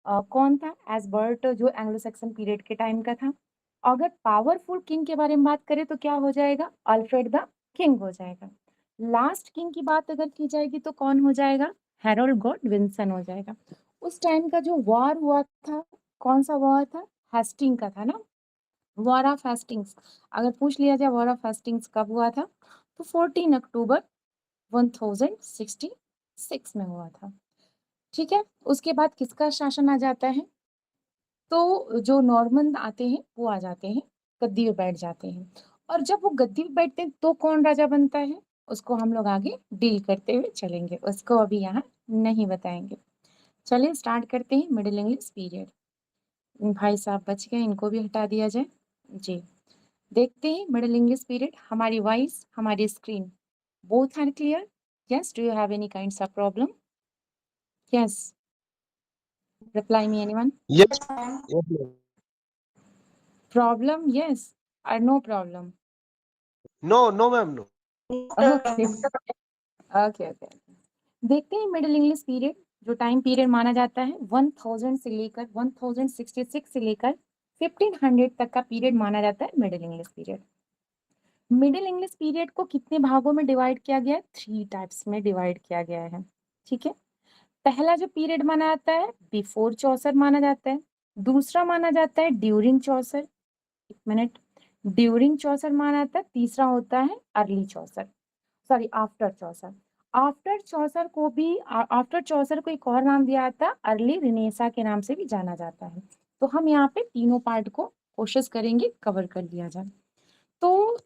कौन था? एसबर्ट, जो एंग्लो सैक्सन पीरियड के टाइम का था। अगर पावरफुल किंग के बारे में बात करें तो क्या हो जाएगा? अल्फ्रेड द किंग हो जाएगा। लास्ट किंग की बात अगर की जाएगी तो कौन हो जाएगा? हैरोल्ड गॉडविंसन हो जाएगा। उस टाइम का जो वॉर हुआ था, कौन सा वॉर था? हेस्टिंग का था ना, वॉर ऑफ हेस्टिंग्स। अगर पूछ लिया जाए वॉर ऑफ हेस्टिंग्स कब हुआ था, तो 14 अक्टूबर 1066 में हुआ था। ठीक है, उसके बाद किसका शासन आ जाता है? तो जो नॉर्मन आते हैं वो आ जाते हैं, गद्दी पे बैठ जाते हैं। और जब वो गद्दी पे बैठते हैं तो कौन राजा बनता है? उसको हम लोग आगे डील करते हुए चलेंगे, उसको अभी यहाँ नहीं बताएंगे। चलिए स्टार्ट करते हैं मिडिल इंग्लिश पीरियड। भाई साहब बच गए, इनको भी हटा दिया जाए जी। देखते हैं मिडिल इंग्लिश पीरियड। हमारी वॉइस, हमारी screen both are clear? Yes, do you have any kinds of problem? Yes, reply me anyone. Yes, yes, ma'am. Problem, yes or no problem? No, no, ma'am, no. Okay okay okay. देखते हैं middle English period, जो time period माना जाता है 1000 से लेकर 1066 से लेकर 1500 तक का पीरियड माना जाता है middle English period. Middle English period को कितने भागों में डिवाइड किया गया है? 3 टाइप्स में डिवाइड किया गया है। ठीक है, पहला जो पीरियड माना जाता है बिफोर चौसर माना जाता है। दूसरा माना जाता है ड्यूरिंग चौसर, एक मिनट, ड्यूरिंग चौसर माना जाता है। तीसरा होता है अर्ली चौसर, सॉरी आफ्टर चौसर। आफ्टर चौसर को भी आफ्टर चौसर को एक और नाम दिया जाता है, अर्ली रिनेसा के नाम से भी जाना जाता है। तो हम यहाँ पे तीनों पार्ट को कोशिश करेंगे कवर कर लिया जाए। तो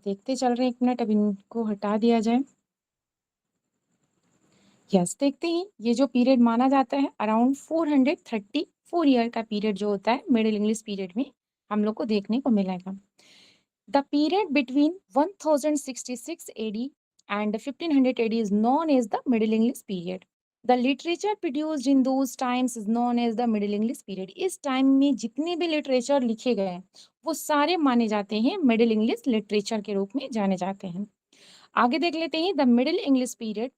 देखते चल रहे हैं, एक मिनट, अब इनको हटा दिया जाए। यस, देखते हैं ये जो पीरियड माना जाता है अराउंड 434 ईयर का पीरियड जो होता है मिडिल इंग्लिश पीरियड में हम लोग को देखने को मिलेगा। The period between 1066 AD and 1500 AD is known as the Middle English period. The literature produced in those times is known as the Middle English period. इस टाइम में जितने भी लिटरेचर लिखे गए हैं वो सारे माने जाते हैं मिडिल इंग्लिश लिटरेचर के रूप में जाने जाते हैं। आगे देख लेते हैं। The middle English period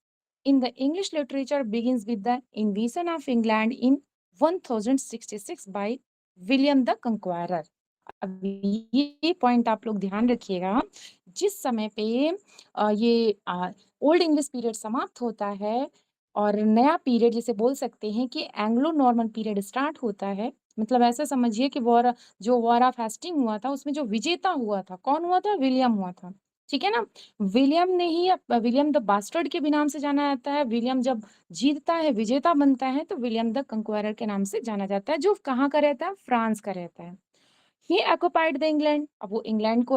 in the English literature begins with the invasion of England in 1066 by William the conqueror. अब ये पॉइंट आप लोग ध्यान रखिएगा, जिस समय पे ये ओल्ड इंग्लिश पीरियड समाप्त होता है और नया पीरियड जिसे बोल सकते हैं कि एंग्लो नॉर्मन पीरियड स्टार्ट होता है। मतलब ऐसा समझिए कि वॉर ऑफ हेस्टिंग हुआ था उसमें जो विजेता हुआ था कौन हुआ था? विलियम हुआ था। ठीक है ना, विलियम ने ही विलियम द बास्टर्ड के भी नाम से जाना जाता है। विलियम जब जीतता है, विजेता बनता है, तो विलियम द कंक्वायरर के नाम से जाना जाता है, जो कहाँ का रहता है? फ्रांस का रहता है। ही ऑक्युपाइड द इंग्लैंड, अब वो इंग्लैंड को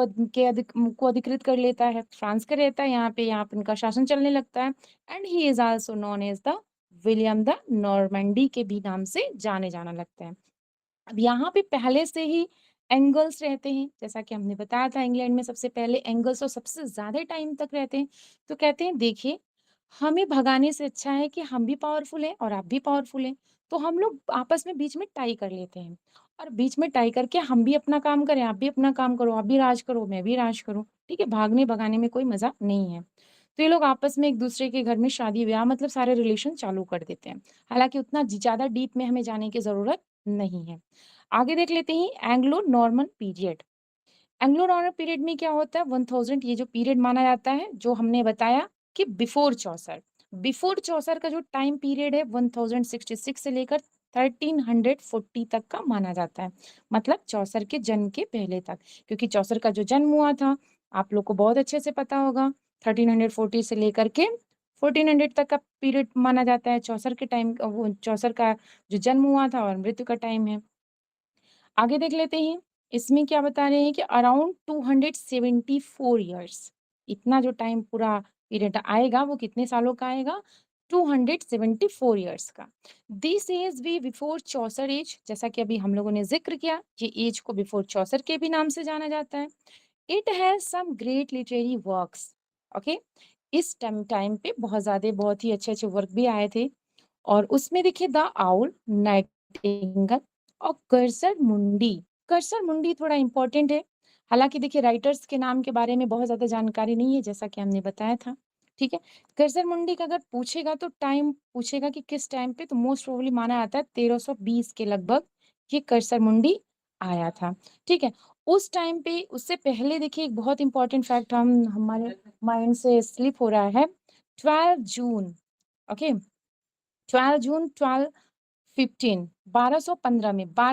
अधिकृत कर लेता है, फ्रांस का रहता है यहाँ पे इनका शासन चलने लगता है। And he is also known as the William the Normandy के भी नाम से जाने जाना लगता है। अब यहाँ पे पहले से ही एंगल्स रहते हैं, जैसा कि हमने बताया था इंग्लैंड में सबसे पहले एंगल्स और सबसे ज्यादा टाइम तक रहते हैं। तो कहते हैं देखिए, हमें भगाने से अच्छा है कि हम भी पावरफुल हैं और आप भी पावरफुल हैं, तो हम लोग आपस में बीच में टाई कर लेते हैं। और बीच में टाई करके हम भी अपना काम करें, आप भी अपना काम करो, आप भी राज करो, मैं भी राज करूं। ठीक है, भागने भगाने में कोई मजा नहीं है। तो ये लोग आपस में एक दूसरे के घर में शादी ब्याह मतलब सारे रिलेशन चालू कर देते हैं। हालांकि उतना ज्यादा डीप में हमें जाने की जरूरत नहीं है। आगे देख लेते हैं Anglo Norman period. Anglo Norman period में क्या होता है? 1000, ये जो पीरियड माना जाता है, जो हमने बताया कि बिफोर चौसर, बिफोर चौसर का जो टाइम पीरियड है 1066 से लेकर 1340 तक का माना जाता है। मतलब चौसर के जन्म के पहले तक, क्योंकि चौसर का जो जन्म हुआ था आप लोग को बहुत अच्छे से पता होगा। 1340 से लेकर के 1400 तक का पीरियड माना जाता है चौसर के टाइम, वो चौसर का जो जन्म हुआ था और मृत्यु का टाइम है। आगे देख लेते हैं, इसमें क्या बता रहे हैं कि अराउंड 274 ईयर्स, इतना जो टाइम पूरा पीरियड आएगा वो कितने सालों का आएगा? 274 ईयर्स का। दिस एज भी बिफोर चौसर एज, जैसा कि अभी हम लोगों ने जिक्र किया, ये एज को बिफोर चौसर के भी नाम से जाना जाता है। It has some great literary works. Okay, इस टाइम पे बहुत ही अच्छे अच्छे वर्क भी आए थे। और उसमें देखिए द आउल, नाइटिंगेल और कर्सर मुंडी। कर्सर मुंडी थोड़ा इंपॉर्टेंट है। हालांकि देखिए राइटर्स के नाम के बारे में बहुत ज्यादा जानकारी नहीं है, जैसा कि हमने बताया था। ठीक है? कर्सर मुंडी का अगर पूछेगा तो टाइम पूछेगा कि किस टाइम पे, तो मोस्ट प्रोबेबली माना जाता है 1320 के लगभग ये कर्सर मुंडी आया था, ठीक है? उस टाइम पे उससे पहले देखिए एक बहुत इम्पोर्टेंट फैक्ट हमारे माइंड से स्लिप हो रहा है, 12 जून, ओके? 12 जून 12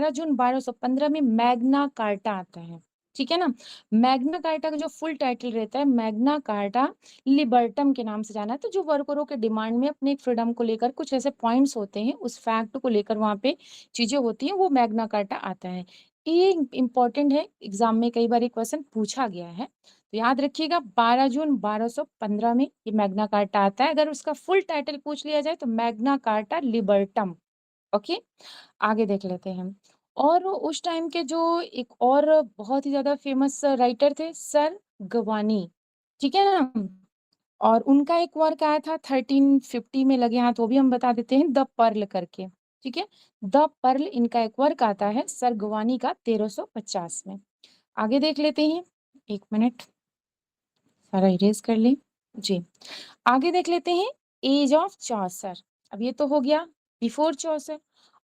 जून 1215 में मैग्ना कार्टा आता है, ठीक है ना? मैग्ना कार्टा का जो फुल टाइटल रहता है मैग्ना कार्टा लिबर्टम के नाम से जाना है, तो जो वर्करों के डिमांड में अपने फ्रीडम को लेकर कुछ ऐसे पॉइंट्स होते हैं, उस फैक्ट को लेकर वहाँ पे चीज़ें होती हैं, वो मैग्ना कार्टा आता है। ये इम्पोर्टेंट है, एग्ज़ाम में कई बार ये क्वेश्चन पूछा गया है, तो याद रखिएगा 12 जून 1215 में ये मैग्ना कार्टा आता है। अगर उसका फुल टाइटल पूछ लिया जाए तो मैग्ना कार्टा लिबर्टम, ओके? आगे देख लेते हैं। और उस टाइम के जो एक और बहुत ही ज़्यादा फ़ेमस राइटर थे सर गवानी, ठीक है ना? और उनका एक वर्क आया था 1350 में लगे हाथ, वो भी हम बता देते हैं, द पर्ल करके, ठीक है? द पर्ल इनका एक वर्क आता है सर गवानी का 1350 में। आगे देख लेते हैं, 1 मिनट सारा इरेज़ कर लें। जी, आगे देख लेते हैं एज ऑफ चौसर। अब ये तो हो गया बिफोर चौसर।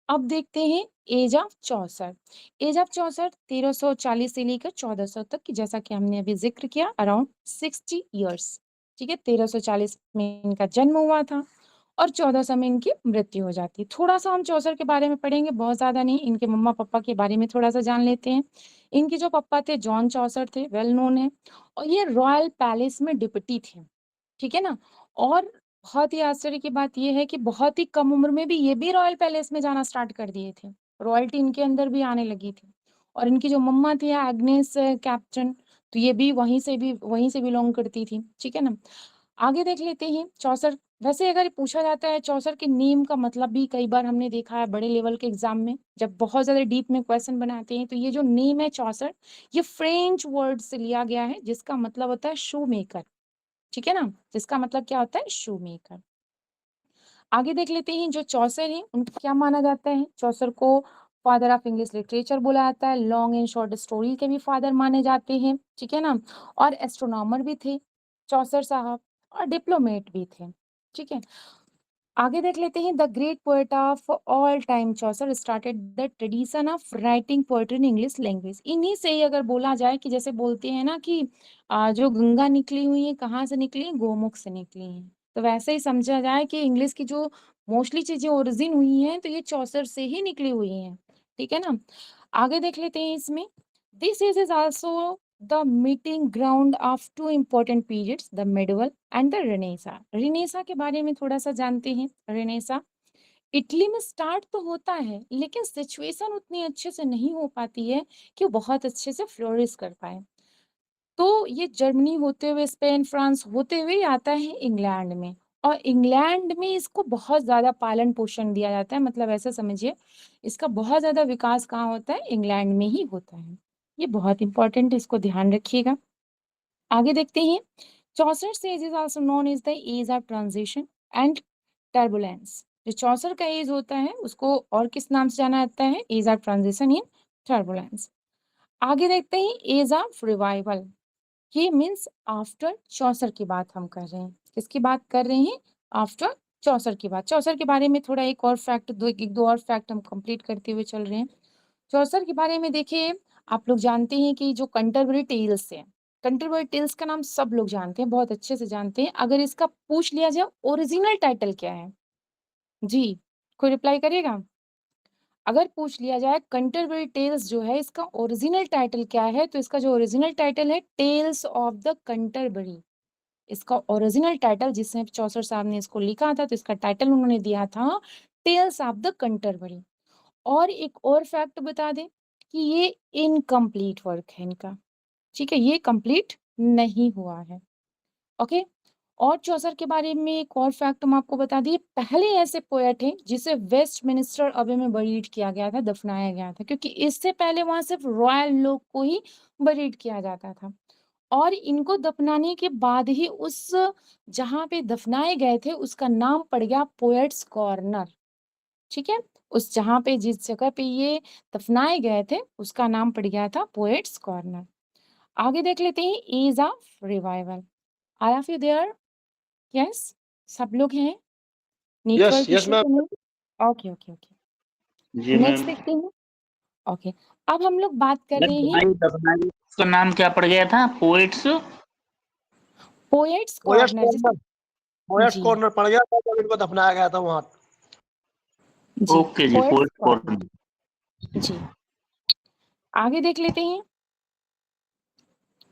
अब देखते हैं age of Chaucer. Age of Chaucer 1340 से लेकर 1400 तक की, जैसा कि हमने अभी ज़िक्र किया, अराउंड 60 इयर्स, ठीक है? 1340 में इनका जन्म हुआ था और 1400 में इनकी मृत्यु हो जाती है। थोड़ा-सा हम चौसर के बारे में पढ़ेंगे, बहुत ज़्यादा नहीं, इनके मम्मा-पापा के बारे में थोड़ा-सा जान लेते हैं। इनके जो पापा थे जॉन चौसर थे, वेल नोन है, और ये रॉयल पैलेस में डिप्टी थे, ठीक है ना? और बहुत ही आश्चर्य की बात ये है कि बहुत ही कम उम्र में भी ये भी रॉयल पैलेस में जाना स्टार्ट कर दिए थे। रॉयल्टी इनके अंदर भी आने लगी थी। और इनकी जो मम्मा थी एग्नेस कैप्टन, तो ये भी वहीं से बिलॉन्ग करती थी, ठीक है ना? आगे देख लेते हैं चौसर। वैसे अगर पूछा जाता है चौसर के नेम का मतलब भी कई बार हमने देखा है बड़े लेवल के एग्जाम में, जब बहुत ज़्यादा डीप में क्वेश्चन बनाते हैं, तो ये जो नेम है चौसर, ये फ्रेंच वर्ड से लिया गया है जिसका मतलब होता है शू मेकर, ठीक है ना? जिसका मतलब क्या होता है? शू मेकर। आगे देख लेते हैं जो चौसर हैं उनको क्या माना जाता है? चौसर को फादर ऑफ इंग्लिश लिटरेचर बोला जाता है, लॉन्ग एंड शॉर्ट स्टोरी के भी फादर माने जाते हैं, ठीक है ना? और एस्ट्रोनॉमर भी थे चौसर साहब, और डिप्लोमेट भी थे, ठीक है? आगे देख लेते हैं the great poet of all time Chaucer started the tradition of writing poetry in English language. इन्हीं से ही अगर बोला जाए कि जैसे बोलते हैं ना कि जो गंगा निकली हुई है कहाँ से निकली? गोमुख से निकली हैं। तो वैसे ही समझा जाए कि इंग्लिश की जो मोस्टली चीजें ओरिजिन हुई हैं तो ये चौसर से ही निकली हुई हैं, ठीक है ना? आगे देख लेते हैं इसमें, this is also the meeting ground of two important periods, the medieval and the renaissance. Renaissance के बारे में थोड़ा सा जानते हैं। रेनेसा इटली में स्टार्ट तो होता है लेकिन सिचुएशन उतनी अच्छे से नहीं हो पाती है कि वो बहुत अच्छे से फ्लोरिश कर पाए। तो ये जर्मनी होते हुए स्पेन फ्रांस होते हुए आता है इंग्लैंड में, और इंग्लैंड में इसको बहुत ज़्यादा पालन पोषण दिया जाता है, मतलब ऐसा समझिए इसका बहुत ज़्यादा विकास कहाँ होता है? इंग्लैंड में ही होता है। ये बहुत इंपॉर्टेंट है, इसको ध्यान रखिएगा। आगे देखते हैं, Chaucer's age is also known as the age of transition and turbulence. जो चौसर का एज होता है उसको और किस नाम से जाना जाता है? Age of transition in turbulence. आगे देखते हैं एज ऑफ रिवाइवल। ये मीन्स आफ्टर चौसर की बात हम कर रहे हैं। किसकी बात कर रहे हैं? आफ्टर चौसर की बात। चौसर के बारे में थोड़ा एक और फैक्ट, एक दो और फैक्ट हम कंप्लीट करते हुए चल रहे हैं। चौसर के बारे में देखिए, आप लोग जानते हैं कि जो कंटरबरी टेल्स है, कंटरबरी टेल्स का नाम सब लोग जानते हैं, बहुत अच्छे से जानते हैं। अगर इसका पूछ लिया जाए ओरिजिनल टाइटल क्या है? जी, कोई रिप्लाई करिएगा? अगर पूछ लिया जाए कंटरबरी टेल्स जो है इसका ओरिजिनल टाइटल क्या है, तो इसका जो ओरिजिनल टाइटल है टेल्स ऑफ द कंटरबरी। इसका ओरिजिनल टाइटल जिसने चौसर साहब ने इसको लिखा था, तो इसका टाइटल उन्होंने दिया था टेल्स ऑफ द कंटरबरी। और एक और फैक्ट बता दें कि ये इनकम्प्लीट वर्क है इनका, ठीक है? ये कंप्लीट नहीं हुआ है, ओके? और चौसर के बारे में एक और फैक्ट हम आपको बता दिए, पहले ऐसे पोएट हैं जिसे वेस्टमिनिस्टर अबे में बरीड किया गया था, दफनाया गया था, क्योंकि इससे पहले वहाँ सिर्फ रॉयल लोग को ही बरीड किया जाता था। और इनको दफनाने के बाद ही उस जहाँ पे दफनाए गए थे उसका नाम पड़ गया पोएट्स कॉर्नर, ठीक है? उस जहाँ पे जिस जगह पे ये दफनाए गए थे उसका नाम पड़ गया था पोएट्स कॉर्नर। आगे देख लेते हैं age of revival. Are of you there? Yes, सब लोग हैं? यस नेटवर्क यस इश्यू तो मैम। नहीं? ओके, ओके, जी ओके। मैम। नेक्स्ट देखते हैं। ओके, अब हम लोग बात कर रहे हैं दफनाई उसका नाम क्या पड़ गया था? पोएट्स पोएट्स पोएट्स कॉर्नर जिसे कॉर्नर, पोएट्स जी, कॉर्नर पड़ गया था जब इनको दफनाया गया था वहाँ। जी, ओके जी, पोएट्स पोएट्स कॉर्नर। कॉर्नर। जी, आगे देख लेते हैं।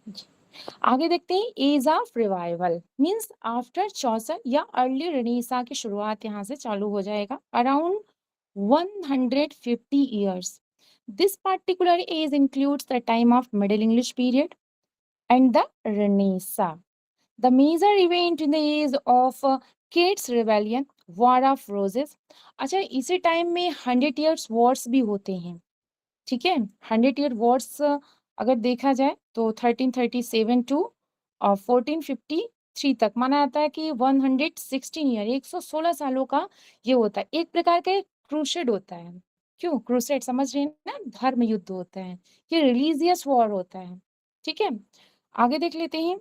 जी, आगे देखते हैं age of revival means after Chaucer या अर्ली रेनेसा की शुरुआत यहाँ से चालू हो जाएगा around 150 years. This particular age includes the time of Middle English period and the Renaissance. The major event in the age of Kate's Rebellion, War of Roses. अच्छा, इसी टाइम में 100 years wars भी होते हैं, ठीक है। 100 ईयर वॉर्स अगर देखा जाए तो 1337 टू 1453 तक माना जाता है कि 116 ईयर 116 सालों का ये होता है। एक प्रकार का क्रूसेड होता है। क्यों क्रूसेड समझ रहे हैं ना, धर्म युद्ध होता है, ये रिलीजियस वॉर होता है, ठीक है। आगे देख लेते हैं।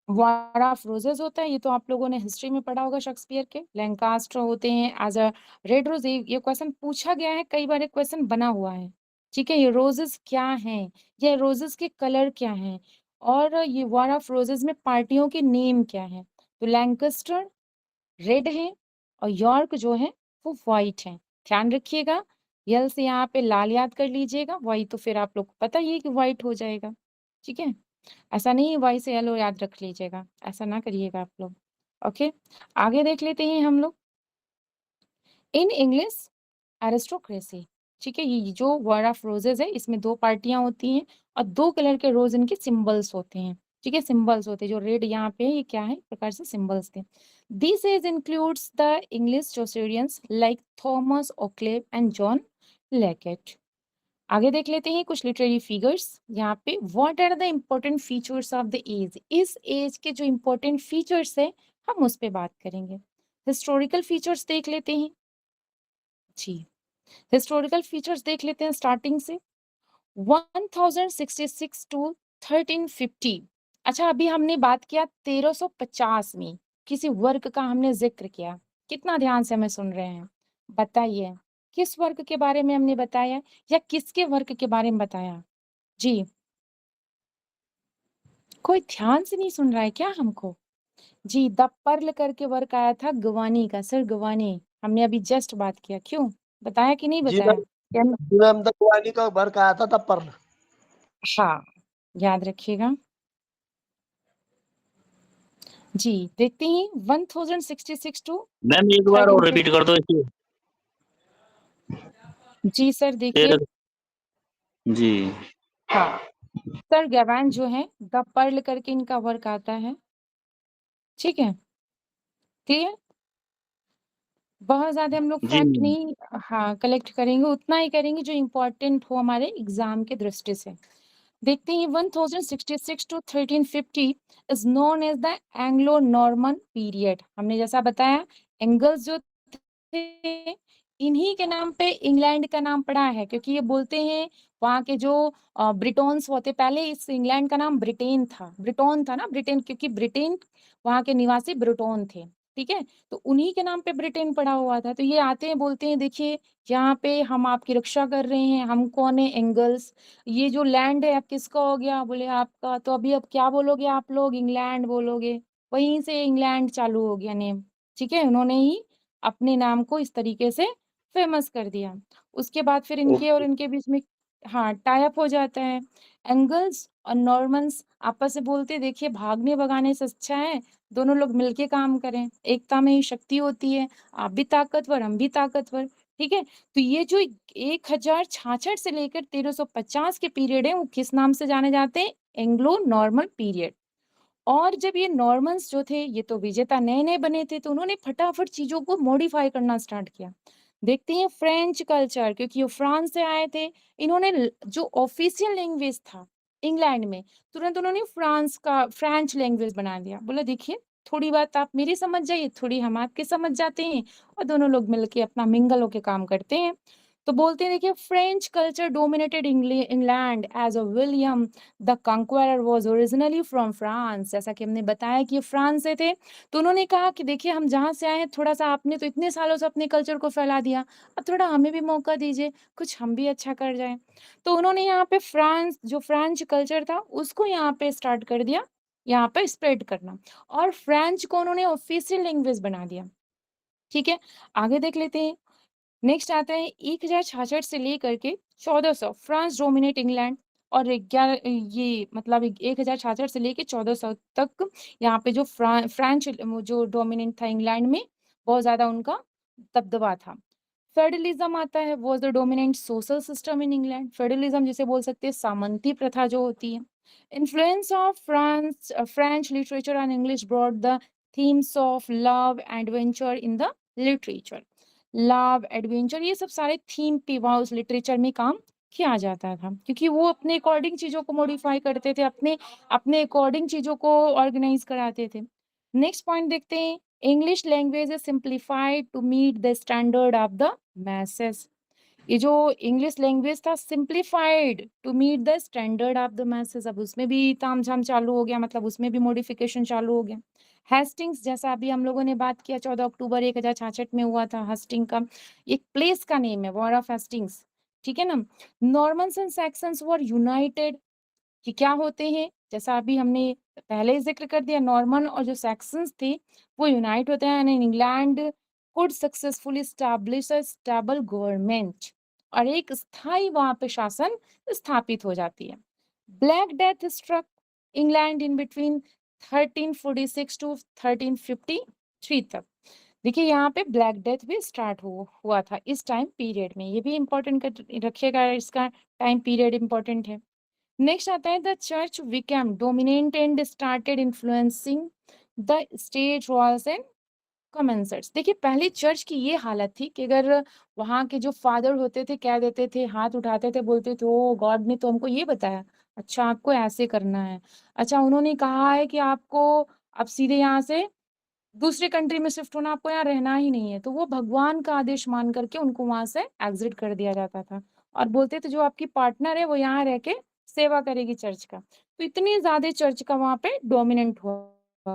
वॉर ऑफ रोजेस होता है, ये तो आप लोगों ने हिस्ट्री में पढ़ा होगा शेक्सपियर के। लैंकास्टर होते हैं एज अ रेड रोज। ये क्वेश्चन पूछा गया है कई बार, क्वेश्चन बना हुआ है, ठीक है। ये रोजेस क्या हैं, ये रोजेस के कलर क्या हैं, और ये वॉर ऑफ रोजेस में पार्टियों के नेम क्या है। तो लैंकास्टर रेड है और यॉर्क जो है वो व्हाइट है। ध्यान रखिएगा, यल से यहाँ पे लाल याद कर लीजिएगा, व्हाइट तो फिर आप लोग को पता ही है कि व्हाइट हो जाएगा, ठीक है। ऐसा नहीं है वाई से येलो याद रख लीजिएगा, ऐसा ना करिएगा आप लोग। ओके, आगे देख लेते हैं हम लोग। इन इंग्लिश एरिस्टोक्रेसी, ठीक है। ये जो वॉर ऑफ रोजेस है इसमें दो पार्टियां होती हैं और दो कलर के रोज इनके सिंबल्स होते हैं, ठीक है। सिंबल्स होते हैं, जो रेड यहाँ पे है ये क्या है, एक प्रकार से सिंबल्स थे। This age includes the English Chaucerians like Thomas Occleve and John Lydgate. आगे देख लेते हैं कुछ लिटरेरी फिगर्स यहाँ पे। What are the important features of the age, इस एज के जो इम्पोर्टेंट फीचर्स है हम उस पे बात करेंगे। हिस्टोरिकल फीचर्स देख लेते हैं जी, हिस्टोरिकल फीचर्स देख लेते हैं स्टार्टिंग से 1066 टू 1350। अच्छा, अभी हमने बात किया 1350 में किसी वर्ग का हमने जिक्र किया, कितना ध्यान से हमें सुन रहे हैं, बताइए किस वर्ग के बारे में हमने बताया या किसके वर्ग के बारे में बताया जी। कोई ध्यान से नहीं सुन रहा है क्या हमको जी। द पर्ल करके वर्क आया था गवानी का, सर गवानी, हमने अभी जस्ट बात किया, क्यों बताया कि नहीं जी बताया मैम, जी मैम, द गुवानी का वर्क आया था तब पर। हाँ, याद रखिएगा जी। देखते हैं 1066 टू मैम एक बार और 1350। रिपीट कर दो इसे। जी सर देखिए, तेरह। जी। हाँ, सर गवान जो है द पर्ल करके इनका वर्क आता है, ठीक है, क्लियर। बहुत ज्यादा हम लोग जी फैक्ट मैम। नहीं हाँ कलेक्ट करेंगे, उतना ही करेंगे जो इम्पोर्टेंट हो हमारे एग्जाम के दृष्टि से। देखते हैं 1066 to 1350 is known as the Anglo Norman period. हमने जैसा बताया एंगल्स जो थे इन्हीं के नाम पे इंग्लैंड का नाम पड़ा है, क्योंकि ये बोलते हैं वहाँ के जो ब्रिटोन्स होते, पहले इस इंग्लैंड का नाम ब्रिटेन था, ब्रिटोन था ना ब्रिटेन, क्योंकि ब्रिटेन वहाँ के निवासी ब्रिटोन थे, ठीक है। तो उन्हीं के नाम पे ब्रिटेन पड़ा हुआ था। तो ये आते हैं बोलते हैं देखिए यहाँ पे हम आपकी रक्षा कर रहे हैं, हम कौन है एंगल्स, ये जो लैंड है अब किसका हो गया, बोले आपका। तो अभी अब क्या बोलोगे आप लोग, इंग्लैंड बोलोगे, वहीं से इंग्लैंड चालू हो गया नेम, ठीक है। उन्होंने ही अपने नाम को इस तरीके से फेमस कर दिया। उसके बाद फिर इनके और ओके। इनके बीच में हाँ टाई अप हो जाता है। एंगल्स और नॉर्मन्स आपस में बोलते देखिए भागने भगाने से अच्छा है दोनों लोग मिलके काम करें, एकता में ही शक्ति होती है, आप भी ताकतवर हम भी ताकतवर, ठीक है। तो ये जो 1066 से लेकर 1350 के पीरियड है वो किस नाम से जाने जाते हैं, एंग्लो नॉर्मन पीरियड। और जब ये नॉर्मन्स जो थे ये तो विजेता नए नए बने थे, तो उन्होंने फटाफट चीजों को मॉडिफाई करना स्टार्ट किया। देखते हैं फ्रेंच कल्चर, क्योंकि ये फ्रांस से आए थे, इन्होंने जो ऑफिशियल लैंग्वेज था इंग्लैंड में तुरंत उन्होंने फ्रांस का फ्रेंच लैंग्वेज बना दिया। बोला देखिए थोड़ी बात आप मेरी समझ जाइए, थोड़ी हम आपके समझ जाते हैं और दोनों लोग मिलके अपना मिंगल होके काम करते हैं। तो बोलते हैं देखिए French culture dominated England as a William the conqueror was originally from France. जैसा कि हमने बताया कि ये फ्रांस से थे, तो उन्होंने कहा कि देखिए हम जहाँ से आए हैं थोड़ा सा आपने तो इतने सालों से अपने कल्चर को फैला दिया, अब थोड़ा हमें भी मौका दीजिए, कुछ हम भी अच्छा कर जाएं। तो उन्होंने यहाँ पे फ्रांस जो फ्रेंच कल्चर था उसको यहाँ पे स्टार्ट कर दिया, यहाँ पे स्प्रेड करना, और फ्रेंच को उन्होंने ऑफिशियल लैंग्वेज बना दिया। ठीक है, आगे देख लेते हैं। नेक्स्ट आता है 1066 से लेकर के 1400 फ्रांस डोमिनेट इंग्लैंड, और 11 ये मतलब 1066 से लेके 1400 तक यहाँ पे जो फ्रेंच जो डोमिनेंट था इंग्लैंड में, बहुत ज्यादा उनका दबदबा था। फेडरलिज्म आता है, was the dominant social system in England. Federalism जिसे बोल सकते हैं सामंती प्रथा जो होती है। Influence of French literature and English brought the themes of love adventure in the literature. Love adventure ये सब सारे थीम पे वहाँ उस लिटरेचर में काम किया जाता था, क्योंकि वो अपने अकॉर्डिंग चीजों को मॉडिफाई करते थे, अपने अपने अकॉर्डिंग चीजों को ऑर्गेनाइज कराते थे। नेक्स्ट पॉइंट देखते हैं, English language is simplified to meet the standard of the masses. ये जो इंग्लिश लैंग्वेज था simplified to meet the standard of the masses, अब उसमें भी तामझाम चालू हो गया, मतलब उसमें भी मॉडिफिकेशन चालू हो गया। हेस्टिंग्स जैसा अभी हम लोगों ने बात किया 14 अक्टूबर 1066 में हुआ था, हेस्टिंग का एक प्लेस का नेम है, वॉर ऑफ हेस्टिंग्स। ठीक है ना। Normans and Saxons were United, कि क्या होते हैं, जैसा अभी हमने पहले ही जिक्र कर दिया, नॉर्मन और जो सैक्सन्स थे वो यूनाइट होते हैं, and England could successfully establish a stable government, और एक स्थायी वहां पे शासन स्थापित हो जाती है। Black death struck England in between 1346 to 1353 तक। देखिए यहाँ पे ब्लैक डेथ भी स्टार्ट हुआ था इस टाइम पीरियड में, ये भी इम्पोर्टेंट रखिएगा, इसका टाइम पीरियड इम्पोर्टेंट है। नेक्स्ट आता है the church became dominant and started influencing the state royals and commoners. देखिए पहले चर्च की ये हालत थी कि अगर वहाँ के जो फादर होते थे कह देते थे, हाथ उठाते थे, बोलते थे ओ गॉड ने तो हमको ये बताया, अच्छा आपको ऐसे करना है, अच्छा उन्होंने कहा है कि आपको अब सीधे यहाँ से दूसरे कंट्री में शिफ्ट होना, आपको यहाँ रहना ही नहीं है, तो वो भगवान का आदेश मान करके उनको वहां से एग्जिट कर दिया जाता था, और बोलते थे जो आपकी पार्टनर है वो यहाँ रह के सेवा करेगी चर्च का। तो इतनी ज्यादा चर्च का वहां पे डोमिनेंट हुआ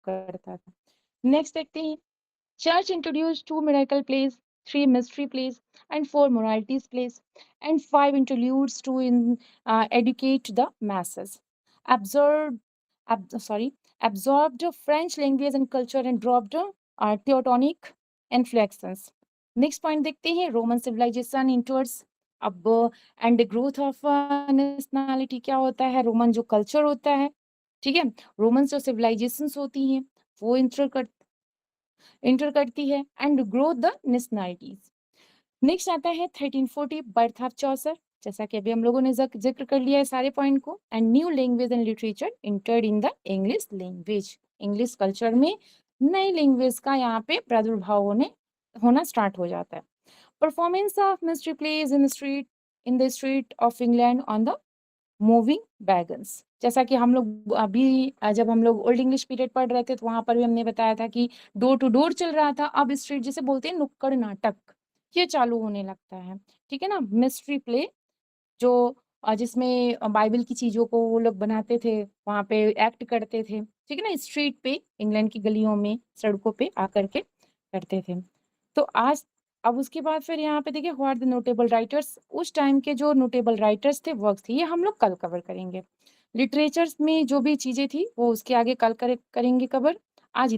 करता था। नेक्स्ट देखते हैं, church introduced 2 miracle plays, 3 mystery plays, and 4 moralities plays, and 5 interludes to educate the masses. Absorbed, absorbed French language and culture and dropped Teutonic influences. Next point देखते हैं, Roman civilization enters अब and growth of nationality. क्या होता है, Roman जो culture होता है, ठीक है, रोमन जो सिविलाइजेशंस होती हैं वो इंटर करती है and grow the nationalities. Next आता है 1340 बर्थ ऑफ चौसर, जैसा कि अभी हम लोगों ने जिक्र कर लिया है सारे पॉइंट को। And new language and literature entered in the English language, English culture में नई लैंग्वेज का यहाँ पे प्रादुर्भाव होना स्टार्ट हो जाता है। Performance of mystery plays in the street of England on the moving wagons, जैसा कि हम लोग अभी जब हम लोग ओल्ड इंग्लिश पीरियड पढ़ रहे थे तो वहां पर भी हमने बताया था कि डोर टू डोर चल रहा था, अब स्ट्रीट जिसे बोलते हैं नुक्कड़ नाटक, ये चालू होने लगता है। ठीक है ना, मिस्ट्री प्ले जो जिसमें बाइबल की चीजों को वो लोग बनाते थे, वहां पे एक्ट करते थे, ठीक है ना, स्ट्रीट पे इंग्लैंड की गलियों में सड़कों पे आकर के करते थे। तो आज अब उसके बाद फिर यहाँ पे देखिए व्हाट द नोटेबल राइटर्स, उस टाइम के जो नोटेबल राइटर्स थे, वर्क्स थे, ये हम लोग कल कवर करेंगे। लिटरेचर्स में जो भी चीजें थी वो उसके आगे कल करेंगे कवर। आज